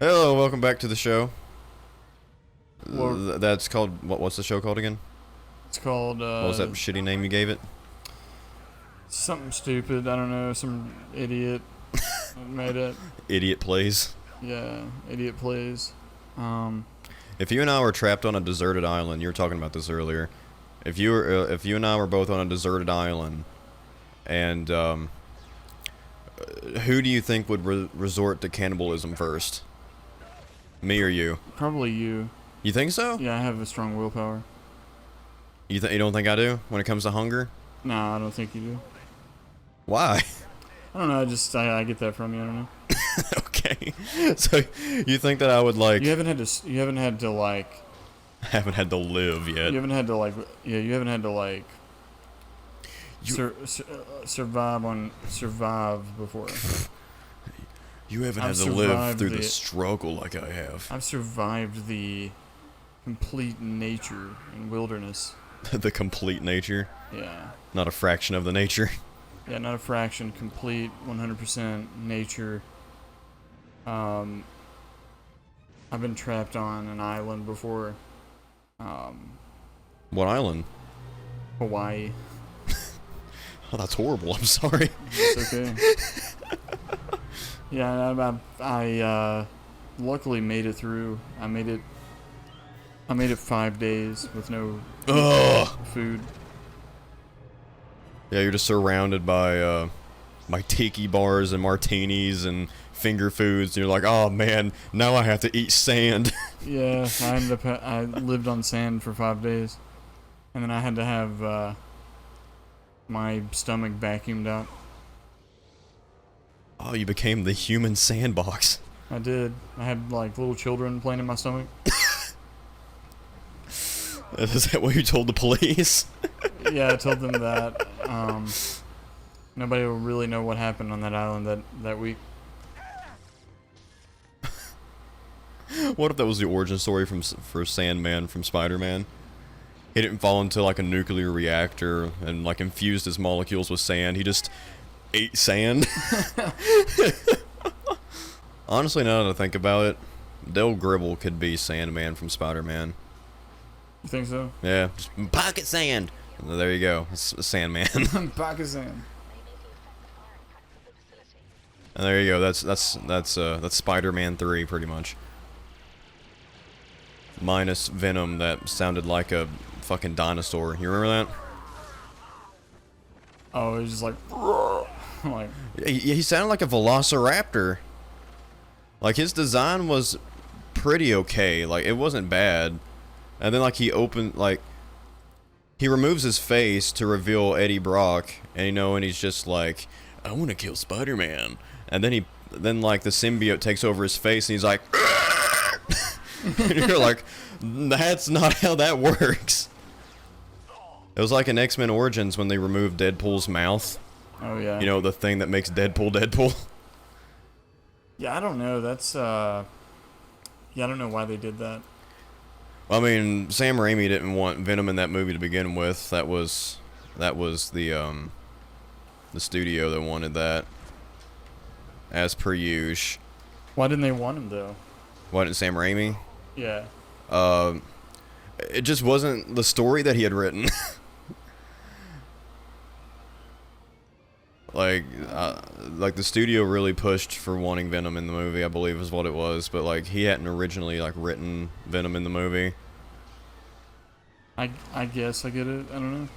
Hello, welcome back to the show. Well, That's called what's the show called again? it's called What was that shitty name you gave it? something stupid. I don't know. Some idiot made it. Idiot Plays. Yeah, idiot plays. Um, If you and I were trapped on a deserted island, you were talking about this earlier. If you and I were both on a deserted island, and who do you think would resort to cannibalism first? Me or you? Probably you. You think so? Yeah, I have a strong willpower. You don't think I do when it comes to hunger? No, I don't think you do. Why? I don't know. I get that from you. I don't know. Okay. So you think that I would like? You haven't had to. You haven't had to like. Haven't had to live yet. You haven't had to like. Yeah, you haven't had to like. You- Survive before. You haven't I've had to live survived through the the- struggle like I have. I've survived the complete nature and wilderness. The complete nature, Yeah. not a fraction of the nature. Yeah, not a fraction, complete 100% nature. I've been trapped on an island before. What island? Hawaii. Oh, that's horrible. I'm sorry. It's okay. Yeah, I luckily made it through. I made it 5 days with no Ugh. food. Yeah, you're just surrounded by tiki bars and martinis and finger foods. And you're like, oh man, now I have to eat sand. Yeah, I lived on sand for 5 days, and then I had to have my stomach vacuumed out. Oh, you became the human sandbox. I did. I had like little children playing in my stomach. Is that what you told the police? Yeah, I told them that. Nobody will really know what happened on that island that week. What if that was the origin story for Sandman from Spider-Man? He didn't fall into like a nuclear reactor and like infused his molecules with sand. He just ate sand. Honestly, now that I think about it, Del Gribble could be Sandman from Spider-Man. You think so? Yeah, just pocket sand. And there you go, it's Sandman. Pocket sand. And there you go. That's Spider-Man 3 pretty much. Minus Venom that sounded like a fucking dinosaur. You remember that? Oh, it was just like, like He sounded like a velociraptor. Like his design was pretty okay. Like it wasn't bad. And then like he removes his face to reveal Eddie Brock, and and he's just like, I want to kill Spider-Man. And then like the symbiote takes over his face, and he's like, and you're like, that's not how that works. It was like in X-Men Origins when they removed Deadpool's mouth. oh yeah. You know, the thing that makes Deadpool Deadpool. Yeah, I don't know. That's yeah, I don't know why they did that. I mean, Sam Raimi didn't want Venom in that movie to begin with. That was the studio that wanted that. As per usual. Why didn't they want him though? Why didn't Sam Raimi? Yeah. It just wasn't the story that he had written. Like the studio really pushed for wanting Venom in the movie, I believe is what it was. But like he hadn't originally like written Venom in the movie. I guess I get it. I don't know.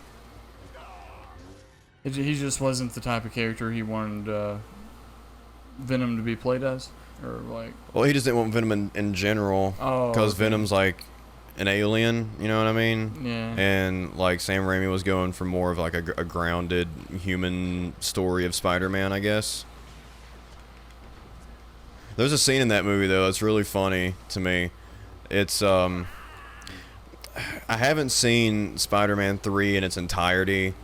He just wasn't the type of character he wanted Venom to be played as, or like. Well, he just didn't want Venom in general. Oh. Because Okay. Venom's like an alien, you know what I mean? Yeah. And like Sam Raimi was going for more of like a grounded human story of Spider-Man, I guess. There's a scene in that movie though that's really funny to me. It's I haven't seen Spider-Man 3 in its entirety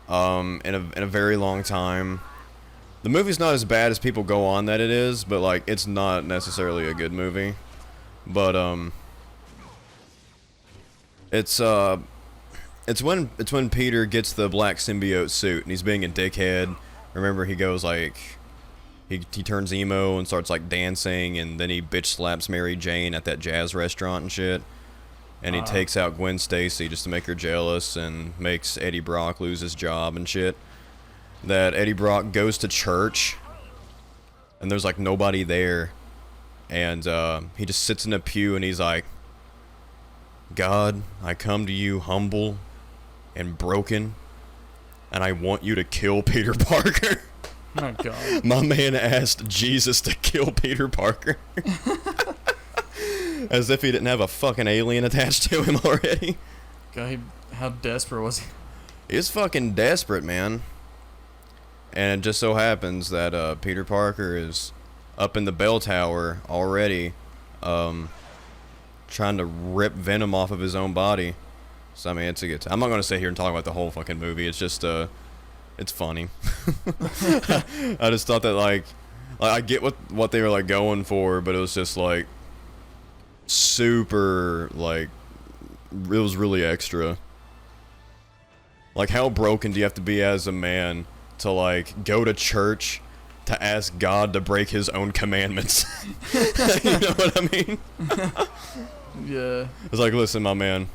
in a very long time. The movie's not as bad as people go on that it is, but like it's not necessarily a good movie. But it's when Peter gets the black symbiote suit and he's being a dickhead. Remember he goes like he turns emo and starts like dancing, and then he bitch slaps Mary Jane at that jazz restaurant and shit. And he takes out Gwen Stacy just to make her jealous, and makes Eddie Brock lose his job and shit. That Eddie Brock goes to church, and there's like nobody there, and he just sits in a pew and he's like, God, I come to you humble and broken, and I want you to kill Peter Parker. My God. My man asked Jesus to kill Peter Parker. As if he didn't have a fucking alien attached to him already. God, how desperate was he? He's fucking desperate, man. And it just so happens that Peter Parker is up in the bell tower already, trying to rip Venom off of his own body. So I mean, it's a good time. I'm not gonna sit here and talk about the whole fucking movie. It's just it's funny. I just thought that like I get what they were like going for, but it was just like super like it was really extra. Like, how broken do you have to be as a man to like go to church to ask God to break his own commandments? You know what I mean? Yeah. It's like, listen, my man.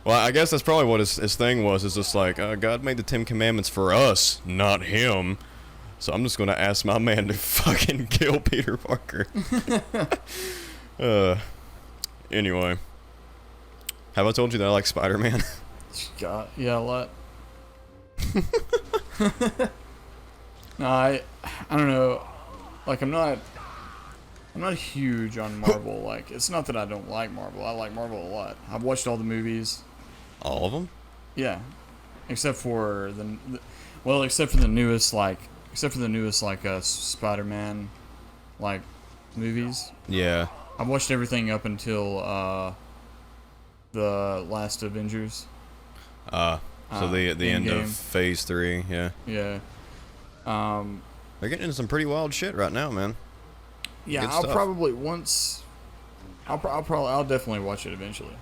Well, I guess that's probably what his thing was. Is just like, God made the 10 Commandments for us, not him. So I'm just gonna ask my man to fucking kill Peter Parker. Anyway, have I told you that I like Spider-Man? God, yeah, a lot. No, I don't know. Like, I'm not huge on Marvel. Like, it's not that I don't like Marvel. I like Marvel a lot. I've watched all the movies. All of them? Yeah, except for except for the newest Spider-Man like movies. Yeah. I've watched everything up until the last Avengers. So the end Endgame. of Phase 3, yeah. Yeah. They're getting into some pretty wild shit right now, man. Yeah, Good I'll stuff. probably I'll definitely watch it eventually.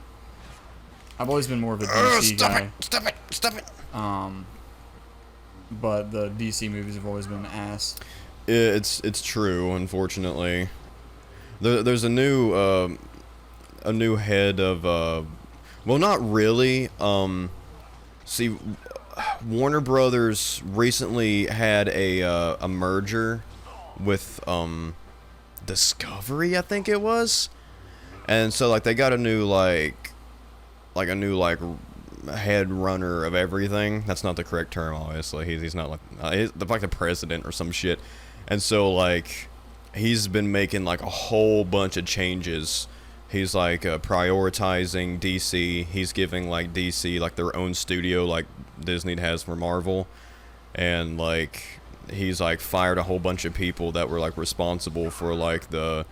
I've always been more of a DC guy. Stop it. But the DC movies have always been ass. It's true, unfortunately. There's a new head of well, not really. See, Warner Brothers recently had a merger with Discovery, I think it was, and so like they got a new head runner of everything. That's not the correct term, obviously. He's not like he's like the president or some shit, and so like he's been making like a whole bunch of changes. He's like prioritizing DC. He's giving like DC like their own studio like Disney has for Marvel, and like he's like fired a whole bunch of people that were like responsible for like the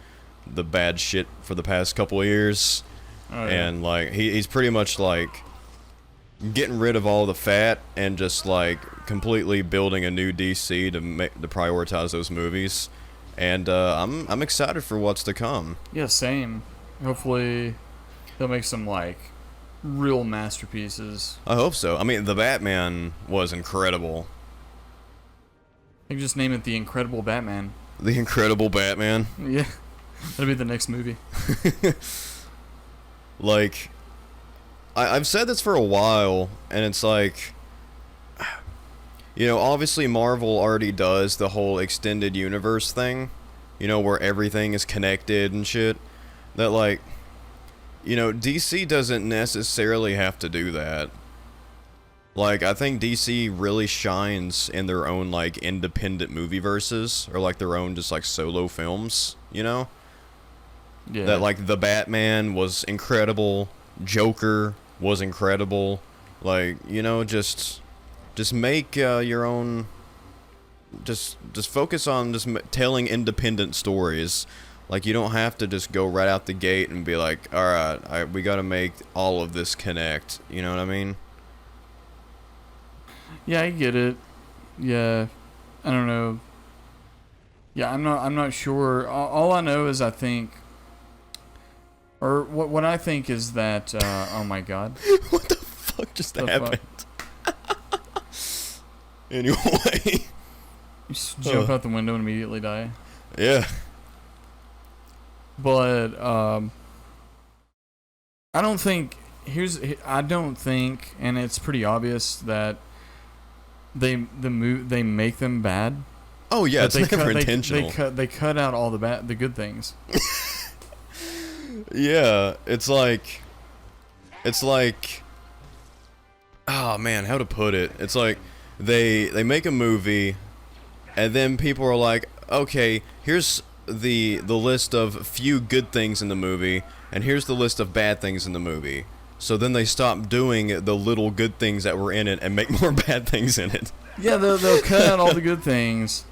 bad shit for the past couple of years. Oh, yeah. And like he's pretty much like getting rid of all the fat and just like completely building a new DC to prioritize those movies. And I'm excited for what's to come. Yeah, same. Hopefully he'll make some like real masterpieces. I hope so. I mean, the Batman was incredible. I can just name it The Incredible Batman. The Incredible Batman. Yeah, that'll be the next movie. Like, I've said this for a while, and it's like, you know, obviously Marvel already does the whole extended universe thing, you know, where everything is connected and shit. That, like, you know, DC doesn't necessarily have to do that. Like, I think DC really shines in their own, like, independent movie verses, or, like, their own just, like, solo films, you know? Yeah. That, like, The Batman was incredible, Joker was incredible, like, you know, just make your own, just focus on just telling independent stories. Like, you don't have to just go right out the gate and be like, alright, we gotta make all of this connect, you know what I mean? Yeah, I get it. Yeah, I don't know. Yeah, I'm not sure. All I know is I think, or what I think is that. Oh my God! What the fuck just happened? Anyway, You just jump out the window and immediately die. Yeah. But I don't think I don't think, and it's pretty obvious that they make them bad. Oh yeah, it's never intentional. They cut out all the good things. Yeah, it's like, oh man, how to put it? It's like they make a movie, and then people are like, okay, here's the list of few good things in the movie, and here's the list of bad things in the movie. So then they stop doing the little good things that were in it and make more bad things in it. Yeah, they'll cut out all the good things,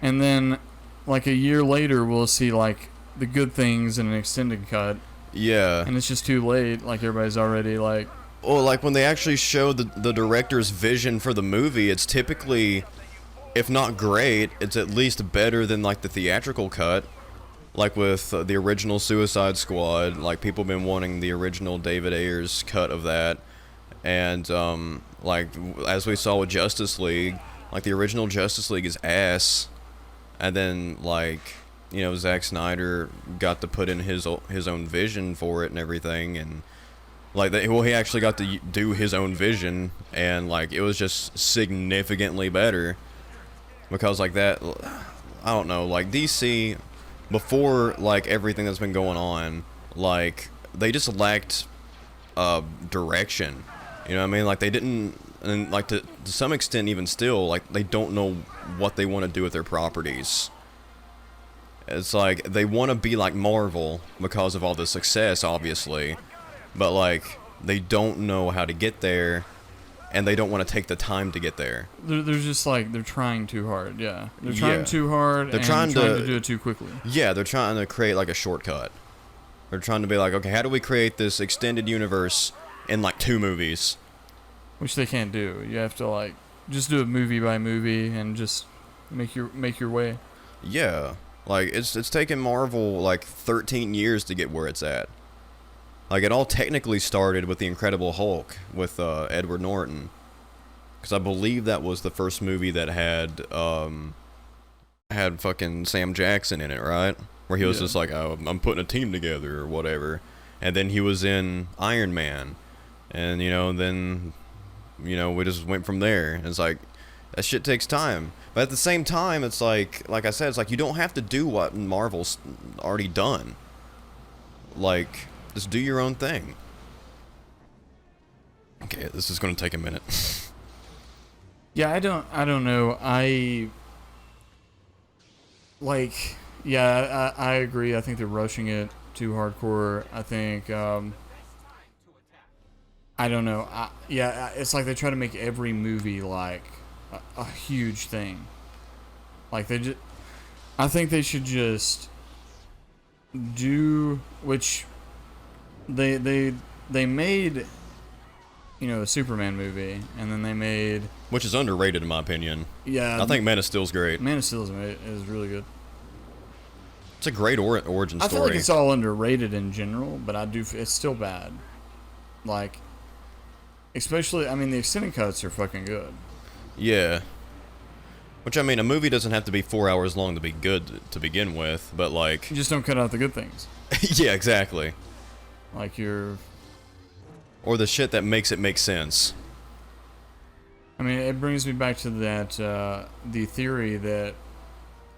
and then like a year later we'll see like the good things in an extended cut. Yeah. And it's just too late. Like everybody's already like. Well, like when they actually show the director's vision for the movie, it's typically, if not great, it's at least better than like the theatrical cut. Like with the original Suicide Squad, like people have been wanting the original David Ayer's cut of that. And like as we saw with Justice League, like the original Justice League is ass. And then like, you know, Zack Snyder got to put in his own vision for it and everything, and like he actually got to do his own vision, and like it was just significantly better because like that, I don't know, like DC before like everything that's been going on, like they just lacked direction. You know what I mean? Like they didn't, and like to some extent even still, like they don't know what they want to do with their properties. It's like they want to be like Marvel because of all the success, obviously, but like they don't know how to get there, and they don't want to take the time to get there. They're just like they're trying too hard. Yeah, they're trying too hard. They're and trying to do it too quickly. Yeah, they're trying to create like a shortcut. They're trying to be like, okay, how do we create this extended universe in like 2 movies? Which they can't do. You have to like just do it movie by movie and just make your way. Yeah. Like, it's taken Marvel, like, 13 years to get where it's at. Like, it all technically started with The Incredible Hulk with Edward Norton. Because I believe that was the first movie that had fucking Sam Jackson in it, right? Where he was just like, oh, I'm putting a team together or whatever. And then he was in Iron Man. And, you know, then, you know, we just went from there. And it's like, that shit takes time. But at the same time, it's like I said, it's like you don't have to do what Marvel's already done. Like, just do your own thing. Okay, this is going to take a minute. Yeah, I don't know. I agree. I think they're rushing it too hardcore. I think, I don't know. It's like they try to make every movie like a huge thing. Like I think they should just do, which they made, you know, a Superman movie, and then they made, which is underrated in my opinion. Yeah, I think Man of Steel's great. Man of Steel is really good. It's a great origin story. I feel like it's all underrated in general, but it's still bad. Like, especially, I mean, the extended cuts are fucking good. Yeah. Which, I mean, a movie doesn't have to be 4 hours long to be good to begin with, but like... You just don't cut out the good things. Yeah, exactly. Like or the shit that makes it make sense. I mean, it brings me back to that, the theory that,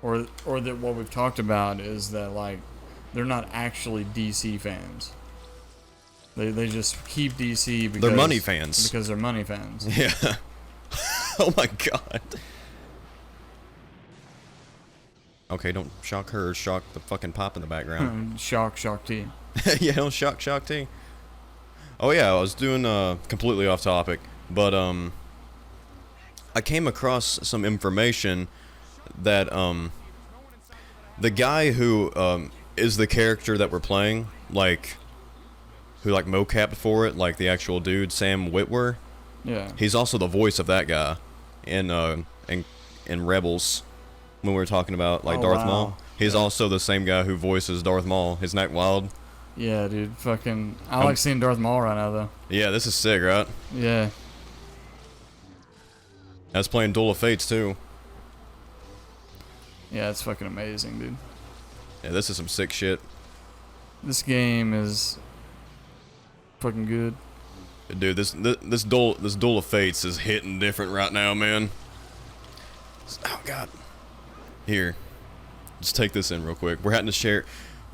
or that what we've talked about is that, like, they're not actually DC fans. They just keep DC because... They're money fans. Because they're money fans. Yeah. Oh my god. Okay, don't shock her or shock the fucking pop in the background. Shock T. Yeah, don't shock T. Oh yeah, I was doing completely off topic, but I came across some information that the guy who is the character that we're playing, like who like mocapped for it, like the actual dude, Sam Witwer. Yeah. He's also the voice of that guy in Rebels when we were talking about like Darth Maul. He's also the same guy who voices Darth Maul. Isn't that wild? Yeah, dude. Fucking. I like seeing Darth Maul right now, though. Yeah, this is sick, right? Yeah. I was playing Duel of Fates too. Yeah, it's fucking amazing, dude. Yeah, this is some sick shit. This game is fucking good. Dude, this Duel of Fates is hitting different right now, man. Oh god. Here, just take this in real quick. We're having to share,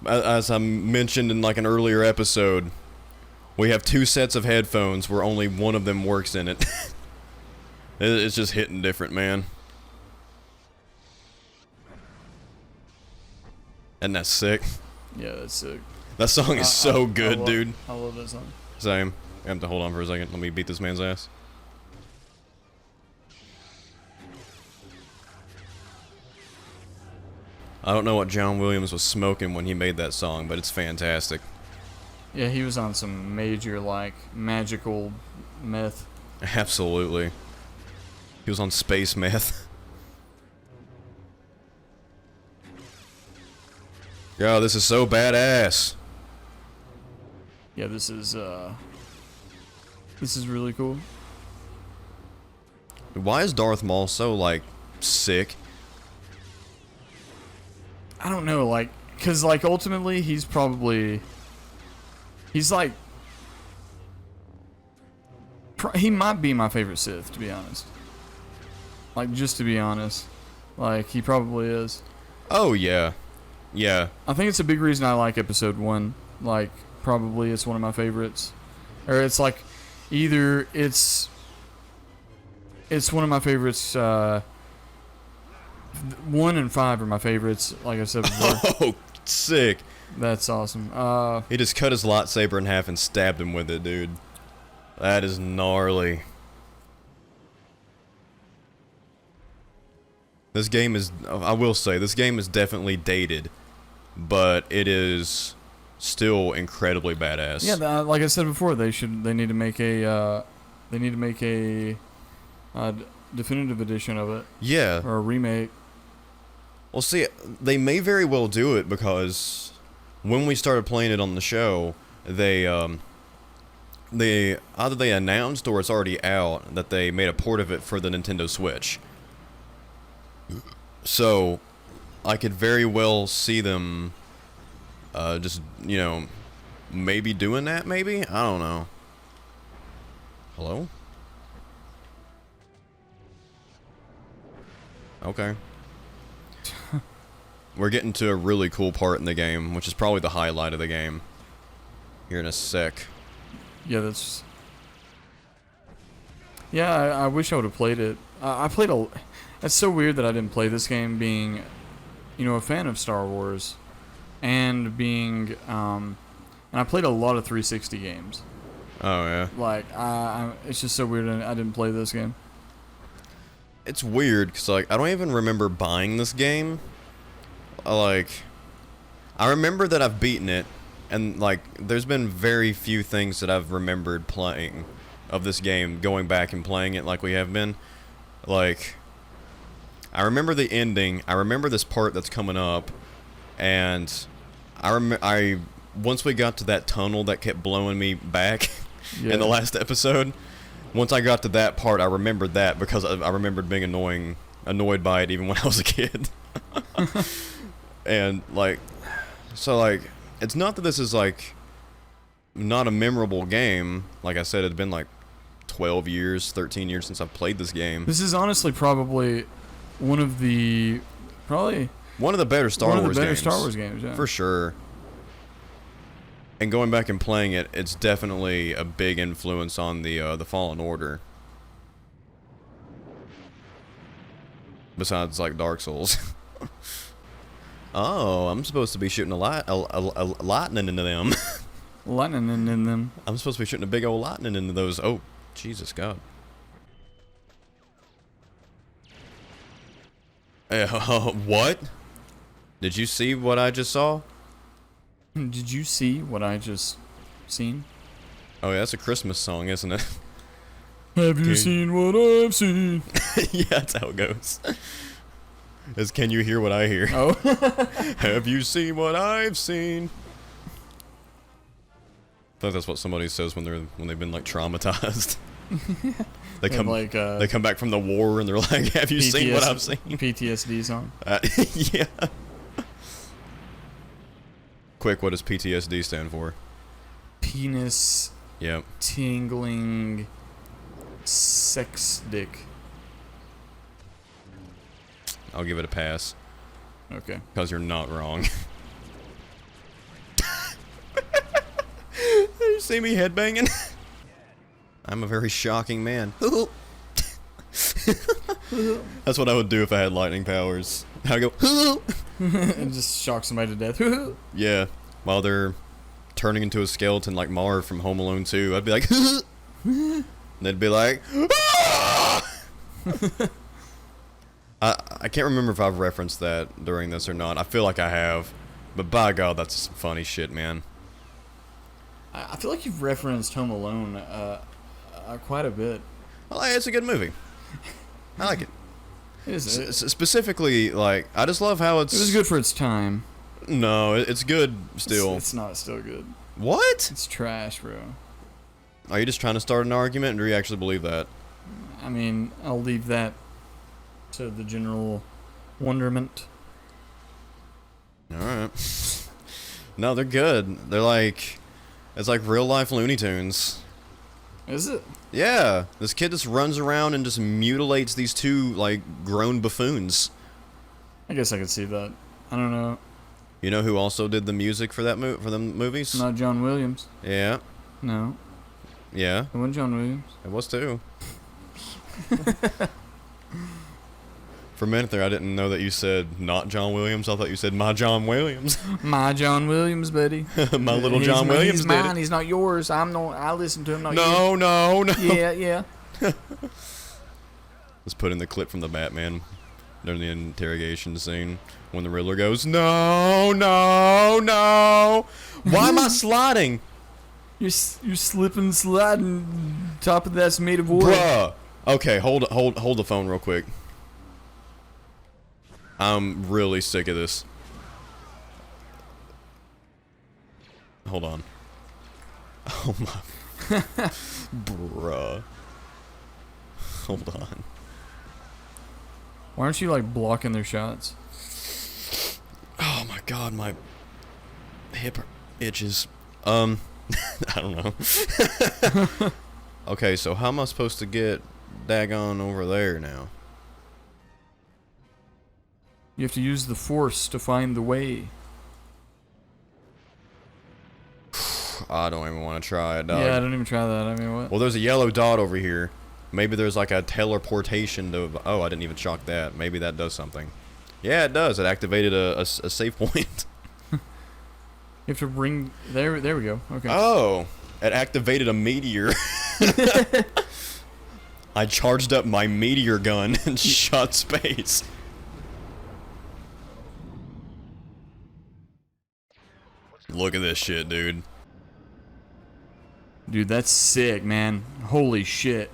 as I mentioned in like an earlier episode. We have 2 sets of headphones where only one of them works in it. It's just hitting different, man. And that's sick. Yeah, that's sick. That song is so good, dude. I love that song. Same. I have to hold on for a second. Let me beat this man's ass. I don't know what John Williams was smoking when he made that song, but it's fantastic. Yeah, he was on some major, like, magical meth. Absolutely. He was on space meth. Yo, this is so badass. Yeah, this is really cool. Why is Darth Maul so, like, sick? I don't know, like, cause like ultimately he's like, he might be my favorite Sith, to be honest. Like, just to be honest, like he probably is. Oh yeah, yeah. I think it's a big reason I like Episode 1. Like, probably it's one of my favorites, or it's like either it's one of my favorites. 1 and 5 are my favorites, like I said before. Oh, sick. That's awesome. He just cut his lightsaber in half and stabbed him with it, dude. That is gnarly. This game is, I will say, this game is definitely dated, but it is still incredibly badass. Yeah, like I said before, they need to make a definitive edition of it. Yeah. Or a remake. Well, see, they may very well do it because when we started playing it on the show, they either they announced or it's already out that they made a port of it for the Nintendo Switch. So, I could very well see them just, you know, maybe doing that, maybe? I don't know. Hello? Okay. We're getting to a really cool part in the game, which is probably the highlight of the game. Here in a sec. Yeah, that's... Yeah, I wish I would have played it. I played a... That's so weird that I didn't play this game, being, you know, a fan of Star Wars. And being... and I played a lot of 360 games. Oh, yeah. Like, it's just so weird I didn't play this game. It's weird, because, like, I don't even remember buying this game. Like, I remember that I've beaten it, and, like, there's been very few things that I've remembered playing of this game, going back and playing it like we have been. Like, I remember the ending, I remember this part that's coming up, and once we got to that tunnel that kept blowing me back in the last episode, once I got to that part, I remembered that because I remembered being annoyed by it even when I was a kid. And, like, so, like, it's not that this is, like, not a memorable game. Like I said, it's been, like, 12 years, 13 years since I've played this game. This is honestly probably one of the better Star Wars games, yeah. For sure. And going back and playing it, it's definitely a big influence on the Fallen Order. Besides, like, Dark Souls. Oh, I'm supposed to be shooting a lightning into them. Lightning in them. I'm supposed to be shooting a big old lightning into those. Oh, Jesus God. What? Did you see what I just saw? Did you see what I just seen? Oh, yeah, that's a Christmas song, isn't it? Have you seen what I've seen? Yeah, that's how it goes. Is can you hear what I hear? Oh. Have you seen what I've seen? I think that's what somebody says when they've been like traumatized. They come like they come back from the war and they're like, "Have you seen what I've seen?" PTSD song. Yeah. Quick, what does PTSD stand for? Penis Yep. tingling sex dick. I'll give it a pass. Okay. Because you're not wrong. You see me headbanging? I'm a very shocking man. That's what I would do if I had lightning powers. I'd go, And just shock somebody to death. yeah, while they're turning into a skeleton like Marv from Home Alone 2. I'd be like, and they'd be like, I can't remember if I've referenced that during this or not. I feel like I have, but by God, that's some funny shit, man. I feel like you've referenced Home Alone quite a bit. Well, hey, it's a good movie. I like it. Is it? Specifically, like, I just love how It was good for its time. No, it's good still. It's not still good. What? It's trash, bro. Are you just trying to start an argument, or do you actually believe that? I mean, I'll leave that to the general wonderment. Alright. No, they're good. They're like... It's like real-life Looney Tunes. Is it? Yeah. This kid just runs around and just mutilates these two, like, grown buffoons. I guess I could see that. I don't know. You know who also did the music for that for them movies? Not John Williams. Yeah. No. Yeah. It wasn't John Williams. It was too. For a minute there, I didn't know that you said not John Williams. I thought you said my John Williams. My John Williams, buddy. My little John Williams he's did mine. it. He's not yours. I listen to him, not you. No. Yeah. Let's put in the clip from the Batman during the interrogation scene when the Riddler goes, No. Why am I sliding? You're slipping, sliding. Top of that's made of wood. Bruh. Okay, hold the phone real quick. I'm really sick of this. Hold on. Oh my. Bruh. Hold on. Why aren't you like blocking their shots? Oh my God, my hip itches. I don't know. Okay, so how am I supposed to get daggone over there now? You have to use the force to find the way. I don't even want to try it, dog. Yeah, don't even try that. I mean, what? Well, there's a yellow dot over here. Maybe there's like a teleportation to... Oh, I didn't even chalk that. Maybe that does something. Yeah, it does. It activated a save point. You have to bring... There we go. Okay. Oh, it activated a meteor. I charged up my meteor gun and shot space. Look at this shit, dude. Dude, that's sick, man. Holy shit.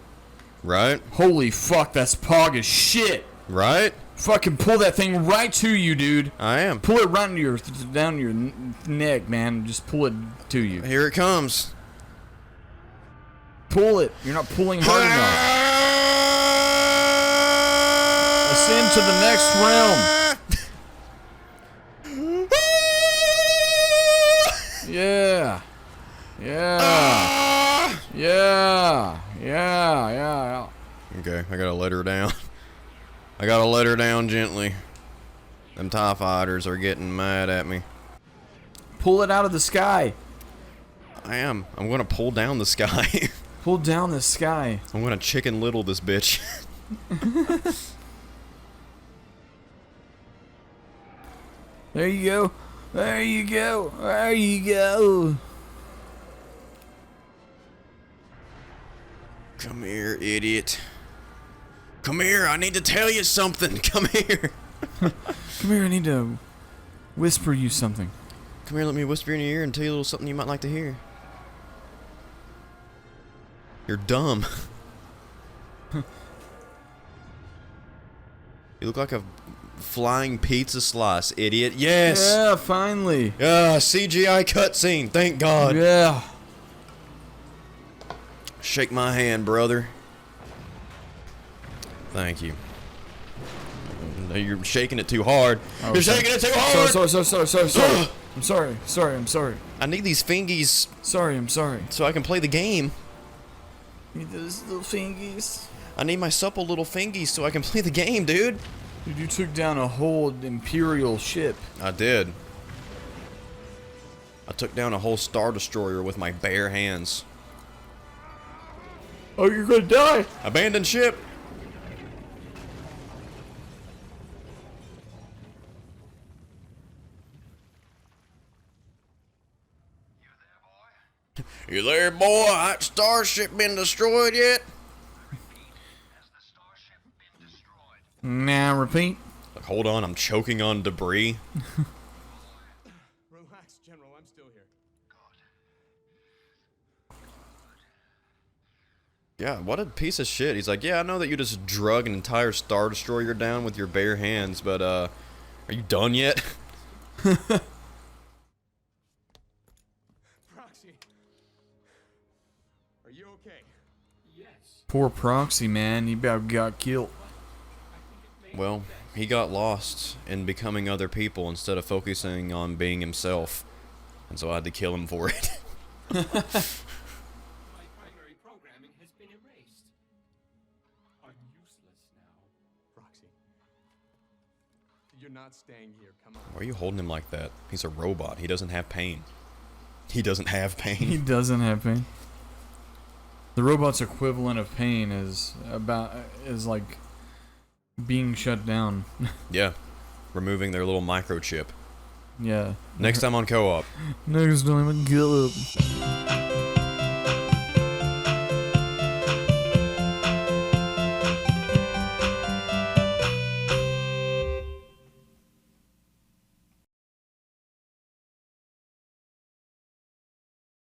Right? Holy fuck, that's pog as shit. Right? Fucking pull that thing right to you, dude. I am. Pull it right into your down your neck, man. Just pull it to you. Here it comes. Pull it. You're not pulling hard enough. Ascend to the next realm. Yeah. Okay, I gotta let her down. I gotta let her down gently. Them TIE fighters are getting mad at me. Pull it out of the sky. I am. I'm gonna pull down the sky. Pull down the sky. I'm gonna Chicken Little this bitch. There you go. There you go. There you go. Come here, idiot. Come here, I need to tell you something. Come here. Come here, I need to whisper you something. Come here, let me whisper in your ear and tell you a little something you might like to hear. You're dumb. You look like a flying pizza slice, idiot. Yes! Yeah, finally. CGI cutscene, thank God. Yeah. Shake my hand, brother. Thank you. No, you're shaking it too hard. Oh, You're sorry. shaking it too hard. Sorry. I'm sorry. I need these fingies I'm sorry. so I can play the game. Need those little fingies. I need my supple little fingies so I can play the game, dude. Dude, you took down a whole Imperial ship. I did. I took down a whole Star Destroyer with my bare hands. Oh, you're gonna die! Abandoned ship. You there, boy? That starship been destroyed yet? Now repeat. Like, hold on, I'm choking on debris. Relax, General. I'm still here. Yeah, what a piece of shit. He's like, yeah, I know that you just drug an entire Star Destroyer down with your bare hands, but, are you done yet? Proxy. Are you okay? Poor Proxy, man. He about got killed. Well, he got lost in becoming other people instead of focusing on being himself. And so I had to kill him for it. My primary programming has been erased. I'm useless now. Proxy. You're not staying here. Come on. Why are you holding him like that? He's a robot. He doesn't have pain. He doesn't have He pain. doesn't have pain. The robot's equivalent of pain is like being shut down. Yeah. Removing their little microchip. Yeah. Next time on Co-op. Next time, go up.